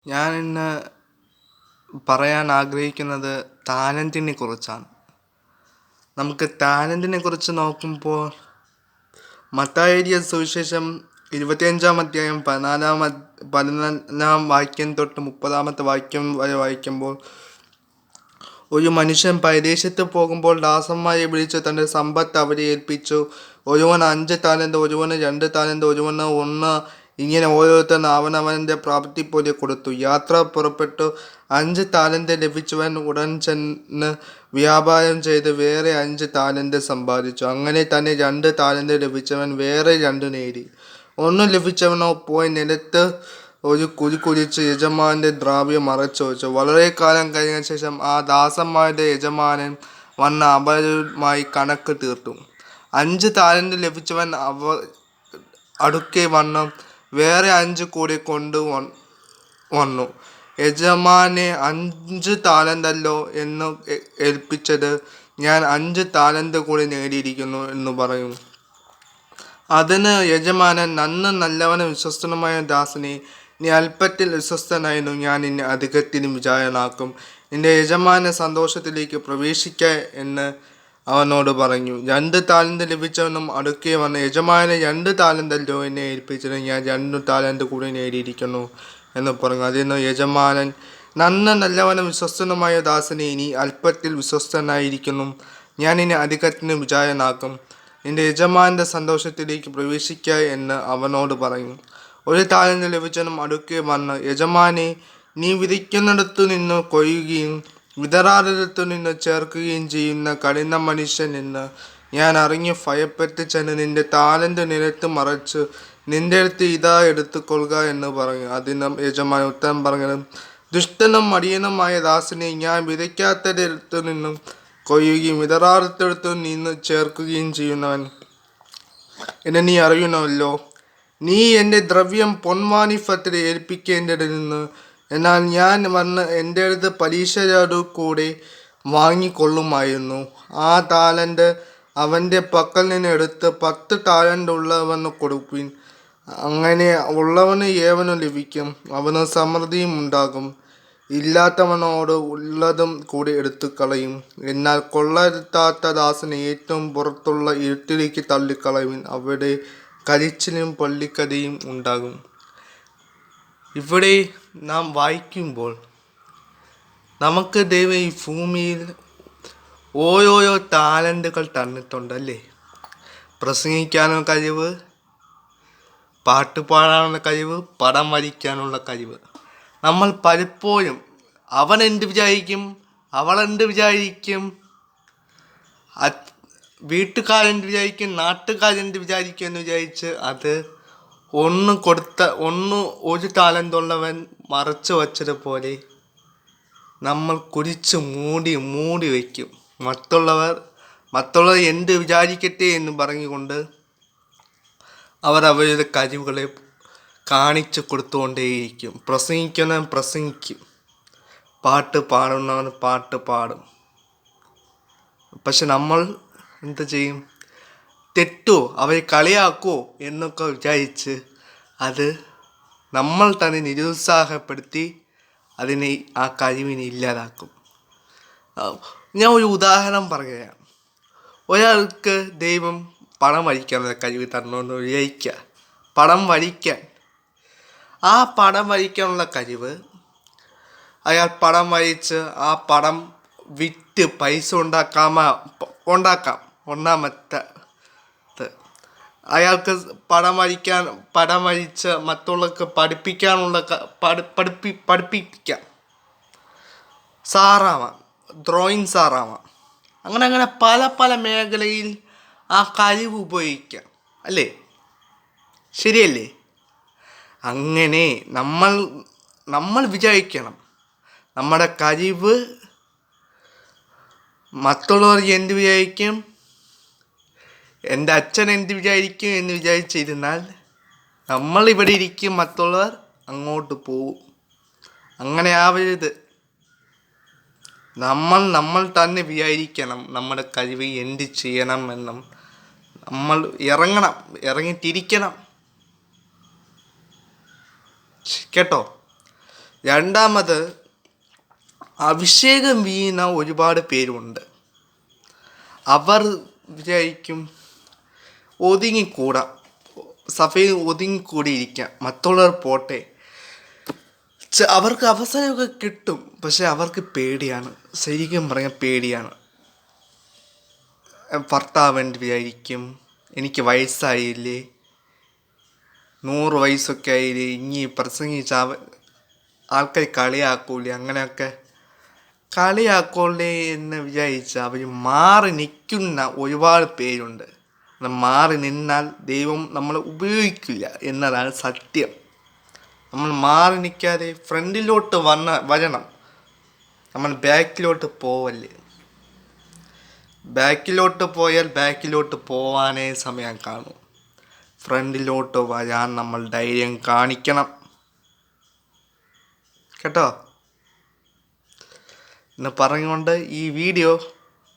ഞാൻ ഇന്ന് പറയാൻ ആഗ്രഹിക്കുന്നത് ടാലൻറ്റിനെ കുറിച്ചാണ്. നമുക്ക് ടാലൻറ്റിനെ കുറിച്ച് നോക്കുമ്പോൾ മത്തായി എഴുതിയ സുവിശേഷം 25-ാം അധ്യായം 14-ാം വാക്യം തൊട്ട് 30-ാമത്തെ വാക്യം വരെ വായിക്കുമ്പോൾ, ഒരു മനുഷ്യൻ പരദേശത്ത് പോകുമ്പോൾ ദാസന്മാരെ വിളിച്ച് തൻ്റെ സമ്പത്ത് അവരെ ഏൽപ്പിച്ചു. ഒരുവന് 5 താലന്ത്, ഒരുവന് 2 താലന്ത്, ഒരുവന് 1, ഇങ്ങനെ ഓരോരുത്തർ അവനവൻ്റെ പ്രാപ്തി പോലെ കൊടുത്തു. യാത്ര പുറപ്പെട്ടു. 5 താലന്ത് ലഭിച്ചവൻ ഉടൻ ചെന്ന് വ്യാപാരം ചെയ്ത് വേറെ 5 താലന്ത് സമ്പാദിച്ചു. അങ്ങനെ തന്നെ 2 താലന്ത് ലഭിച്ചവൻ വേറെ 2 നേടി. 1 ലഭിച്ചവനോ പോയി നിലത്ത് ഒരു കുഴി കുഴിച്ച് യജമാനന്റെ ദ്രവ്യം മറച്ചു വെച്ചു. വളരെ കാലം കഴിഞ്ഞ ശേഷം ആ ദാസന്മാരുടെ യജമാനൻ വന്ന് അവരുമായി കണക്ക് തീർത്തു. 5 താലന്ത് ലഭിച്ചവൻ അടുക്കെ വന്ന് വേറെ 5 കൂടി വന്നു. യജമാനെ, 5 താലന്തല്ലോ എന്ന് ഏൽപ്പിച്ചത്, ഞാൻ 5 താലന്ത് കൂടി നേടിയിരിക്കുന്നു എന്ന് പറയും. അതിന് യജമാനൻ, നന്ന് നല്ലവനും വിശ്വസ്തനുമായ ദാസനെ, നീ അല്പത്തിൽ വിശ്വസ്തനായിരുന്നു, ഞാൻ നിന്നെ അധികത്തിനും വിചാരനാക്കും. നിന്റെ യജമാന സന്തോഷത്തിലേക്ക് പ്രവേശിക്ക എന്ന് അവനോട് പറഞ്ഞു. 2 താലന്ത് ലഭിച്ചവനും അടുക്കെ വന്ന്, യജമാനെ, 2 താലന്തല്ലോ എന്നെ ഏൽപ്പിച്ചത്, ഞാൻ 2 താലന്ത് കൂടി നേടിയിരിക്കുന്നു എന്ന് പറഞ്ഞു. അതിന് യജമാനൻ, നന്ന് നല്ലവനും വിശ്വസ്തനുമായ ദാസനെ, നീ അല്പത്തിൽ വിശ്വസ്തനായിരിക്കുന്നു, ഞാൻ നിന്നെ അധികത്തിന് വിചാരനാക്കും. നിന്റെ യജമാനന്റെ സന്തോഷത്തിലേക്ക് പ്രവേശിക്ക എന്ന് അവനോട് പറയും. 1 താലന്ത് ലഭിച്ചവനും അടുക്കെ വന്ന്, യജമാനെ, നീ വിതയ്ക്കുന്നിടത്തു നിന്ന് കൊയ്യുകയും വിതറാത്തിടത്തു നിന്ന് ചേർക്കുകയും ചെയ്യുന്ന കഠിന മനുഷ്യൻ എന്ന് ഞാൻ അറിഞ്ഞ് ഭയപ്പെട്ട് ചെന്ന് നിന്റെ താലന്ത് നിലത്ത് മറച്ച് നിന്റെ അടുത്ത് ഇതാ എടുത്തുകൊള്ളുക എന്ന് പറഞ്ഞു. അതിന് യജമാനൻ ഉത്തരം പറഞ്ഞത്, ദുഷ്ടനും മടിയനുമായ ദാസനെ, ഞാൻ വിതയ്ക്കാത്തിടത്തു നിന്നും കൊയ്യുകയും വിതറാത്തിടത്തു നിന്ന് ചേർക്കുകയും ചെയ്യുന്നവൻ എന്നെ നീ അറിയണമല്ലോ. നീ എൻ്റെ ദ്രവ്യം പൊൻവാണിഭത്തിൽ ഏൽപ്പിക്കേണ്ടതിരുന്നു. എന്നാൽ ഞാൻ വന്ന് എൻ്റെ അടുത്ത് പരീക്ഷയോടു കൂടെ വാങ്ങിക്കൊള്ളുമായിരുന്നു. ആ താലന്ത് അവൻ്റെ പക്കൽ നിന്ന് എടുത്ത് 10 താലന്ത് ഉള്ളവന് കൊടുപ്പിൻ. അങ്ങനെ ഉള്ളവന് ഏവനും ലഭിക്കും, അവന് സമൃദ്ധിയും ഉണ്ടാകും. ഇല്ലാത്തവനോട് ഉള്ളതും കൂടി എടുത്തു കളയും. എന്നാൽ കൊള്ളരുതാത്ത ദാസനെ ഏറ്റവും പുറത്തുള്ള ഇരുട്ടിലേക്ക് തള്ളിക്കളയുവിൻ, അവിടെ കരച്ചിലും പല്ലിക്കടിയും ഉണ്ടാകും. ഇവിടെ നാം വായിക്കുമ്പോൾ നമുക്ക് ദൈവം ഈ ഭൂമിയിൽ ഓരോരോ ടാലന്റുകൾ തന്നിട്ടുണ്ടല്ലേ. പ്രസംഗിക്കാനുള്ള കഴിവ്, പാട്ട് പാടാനുള്ള കഴിവ്, പടം വരയ്ക്കാനുള്ള കഴിവ്. നമ്മൾ പലപ്പോഴും അവൻ എന്ത് വിചാരിക്കും, അവളെന്ത് വിചാരിക്കും, വീട്ടുകാരെന്ത് വിചാരിക്കും, നാട്ടുകാരെന്ത് വിചാരിക്കും എന്ന് വിചാരിച്ച് അത് ഒരു താലന്തുള്ളവൻ മറച്ചു വച്ചതുപോലെ നമ്മൾ കുരിച്ച് മൂടി വയ്ക്കും. മറ്റുള്ളവർ എന്ത് വിചാരിക്കട്ടെ എന്ന് പറഞ്ഞുകൊണ്ട് അവർ അവരുടെ കഴിവുകളെ കാണിച്ചു കൊടുത്തുകൊണ്ടേയിരിക്കും. പ്രസംഗിക്കുന്നവൻ പ്രസംഗിക്കും, പാട്ട് പാടുന്നവൻ പാട്ട് പാടും. പക്ഷെ നമ്മൾ എന്ത് ചെയ്യും? തെറ്റോ, അവരെ കളിയാക്കോ എന്നൊക്കെ വിചാരിച്ച് അത് നമ്മൾ തന്നെ നിരുത്സാഹപ്പെടുത്തി ആ കഴിവിനെ ഇല്ലാതാക്കും. ഞാൻ ഒരു ഉദാഹരണം പറയുകയാണ്. ഒരാൾക്ക് ദൈവം പടം വരയ്ക്കാനുള്ള കഴിവ് തരണമെന്ന് വിചാരിക്കുക. പടം വരയ്ക്കാനുള്ള കഴിവ്, അയാൾ പടം വരച്ച് ആ പടം വിറ്റ് പൈസ ഉണ്ടാക്കാം. ഒന്നാമത്തെ അയാൾക്ക് പടം വരച്ച് മറ്റുള്ളവർക്ക് പഠിപ്പിക്കാം. സാറാവാം, ഡ്രോയിങ് സാറാവാം. അങ്ങനെ പല മേഖലയിൽ ആ കഴിവ് ഉപയോഗിക്കാം, അല്ലേ? ശരിയല്ലേ? അങ്ങനെ നമ്മൾ വിചാരിക്കണം, നമ്മുടെ കഴിവ് മറ്റുള്ളവർ എന്ത് വിചാരിക്കും, എൻ്റെ അച്ഛൻ എന്ത് വിചാരിക്കും എന്ന് വിചാരിച്ചിരുന്നാൽ നമ്മൾ ഇവിടെ ഇരിക്കും, മറ്റുള്ളവർ അങ്ങോട്ട് പോവും. അങ്ങനെ ആവരുത്. നമ്മൾ തന്നെ വിചാരിക്കണം നമ്മുടെ കഴിവ് എന്ത് ചെയ്യണമെന്നും. നമ്മൾ ഇറങ്ങിത്തിരിക്കണം കേട്ടോ. രണ്ടാമത്, അഭിഷേകം വീണ ഒരുപാട് പേരുണ്ട്. അവർ വിചാരിക്കും ഒതുങ്ങിക്കൂടാം, സഭയിൽ ഒതുങ്ങിക്കൂടിയിരിക്കാം, മറ്റുള്ളവർ പോട്ടെ. അവർക്ക് അവസരമൊക്കെ കിട്ടും, പക്ഷെ അവർക്ക് പേടിയാണ്. ശരിക്കും പറഞ്ഞാൽ പേടിയാണ്. ഭർത്താവ് വിചാരിക്കും, എനിക്ക് വയസ്സായില്ലേ, 100 വയസ്സൊക്കെ ആയില്ലേ, ഇനി പ്രസംഗിച്ച ആൾക്കാർ കളിയാക്കൂലേ, അങ്ങനെയൊക്കെ കളിയാക്കൂലേ എന്ന് വിചാരിച്ച അവർ മാറി നിൽക്കുന്ന ഒരുപാട് പേരുണ്ട്. മാറി നിന്നാൽ ദൈവം നമ്മളെ ഉപയോഗിക്കില്ല എന്നതാണ് സത്യം. നമ്മൾ മാറി നിൽക്കാതെ ഫ്രണ്ടിലോട്ട് വരണം. നമ്മൾ ബാക്കിലോട്ട് പോവല്ലേ. ബാക്കിലോട്ട് പോയാൽ ബാക്കിലോട്ട് പോവാനേ സമയം കാണും. ഫ്രണ്ടിലോട്ട് വരാൻ നമ്മൾ ധൈര്യം കാണിക്കണം. കേട്ടോ? എന്ന് പറഞ്ഞുകൊണ്ട് ഈ വീഡിയോ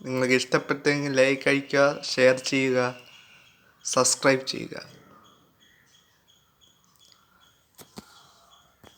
നിങ്ങൾക്ക് ഇഷ്ടപ്പെട്ടെങ്കിൽ ലൈക്ക് അടിക്കുക, ഷെയർ ചെയ്യുക, സബ്സ്ക്രൈബ് ചെയ്യുക.